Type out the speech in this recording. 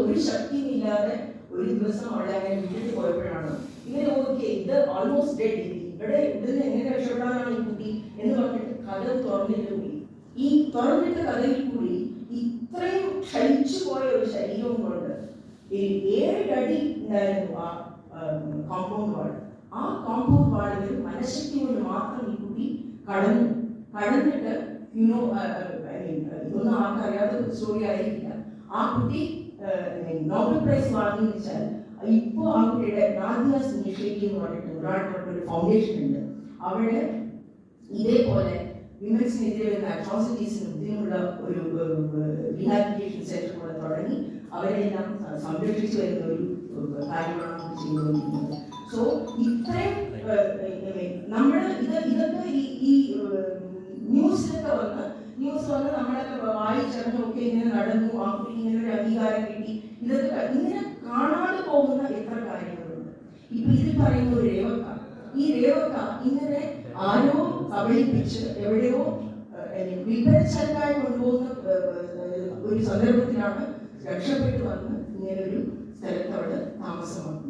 ഒരു ശക്തിയുമില്ലാതെ ഒരു ദിവസം അവളെ അങ്ങനെ വിട്ടിട്ട് പോയപ്പോഴാണ് ഇങ്ങനെ ഓക്കെ ഇത് ഓൾമോസ്റ്റ് ഡെഡ്, ഇവിടെ ഇതിന് എങ്ങനെ രക്ഷപ്പെടാനാണ് ഈ കുട്ടി എന്ന് പറഞ്ഞിട്ട് കഥ തുറന്നിട്ട് കൂടി. ഈ തുറന്നിട്ട കഥയിൽ കൂടി ഇത്രയും ക്ഷയിച്ചു പോയ ഒരു ശരീരവും കൊണ്ട് 7 അടി ഉണ്ടായിരുന്നു ആ കോമ്പൗണ്ട് വാൾ. ആ കോമ്പൗണ്ട് വാളിൽ മനഃശക്തി കൊണ്ട് മാത്രം ഈ കുട്ടി കടന്നിട്ട് ഇതൊന്നും ആർക്കറിയാത്ത സ്റ്റോറി ആയിരിക്കില്ല. ആ കുട്ടി നോബൽ പ്രൈസ് വാങ്ങിയെന്ന് വെച്ചാൽ ഇപ്പോൾ ആ കുട്ടിയുടെ നാദിയാസ് ഇനിഷ്യേറ്റീവ് എന്ന് പറഞ്ഞിട്ട് ഒരു ഫൗണ്ടേഷൻ ഉണ്ട്. അവിടെ ഇതേപോലെ വിമൻസിനെതിരെ വരുന്ന അട്രോസിറ്റീസിന് ഇതിനുള്ള ഒരു റീഹാബിലിറ്റേഷൻ സെന്റർ കൂടെ തുടങ്ങി അവരെല്ലാം സംരക്ഷിച്ചു വരുന്ന ഒരു കാര്യമാണ് നമുക്ക് ചെയ്തുകൊണ്ടിരിക്കുന്നത്. സോ ഇത്രയും നമ്മൾ ഇതൊക്കെ ഈ ന്യൂസ് വന്ന് നമ്മളൊക്കെ വായിച്ചറിഞ്ഞു ഒക്കെ ഇങ്ങനെ നടന്നു, ആ കുട്ടി ഇങ്ങനെ ഒരു അംഗീകാരം കിട്ടി, ഇതൊക്കെ ഇങ്ങനെ കാണാതെ പോകുന്ന എത്ര കാര്യങ്ങളുണ്ട്. ഇപ്പൊ ഇതിൽ പറയുന്ന ഒരു ഈ രേവക്ക ഇങ്ങനെ ആരോ കബളിപ്പിച്ച് എവിടെയോ വിപരീതമായി കൊണ്ടുപോകുന്ന ഒരു സന്ദർഭത്തിലാണ് രക്ഷപ്പെട്ടു വന്ന് ഇങ്ങനെ ഒരു സ്ഥലത്ത് അവിടെ താമസമാണ്.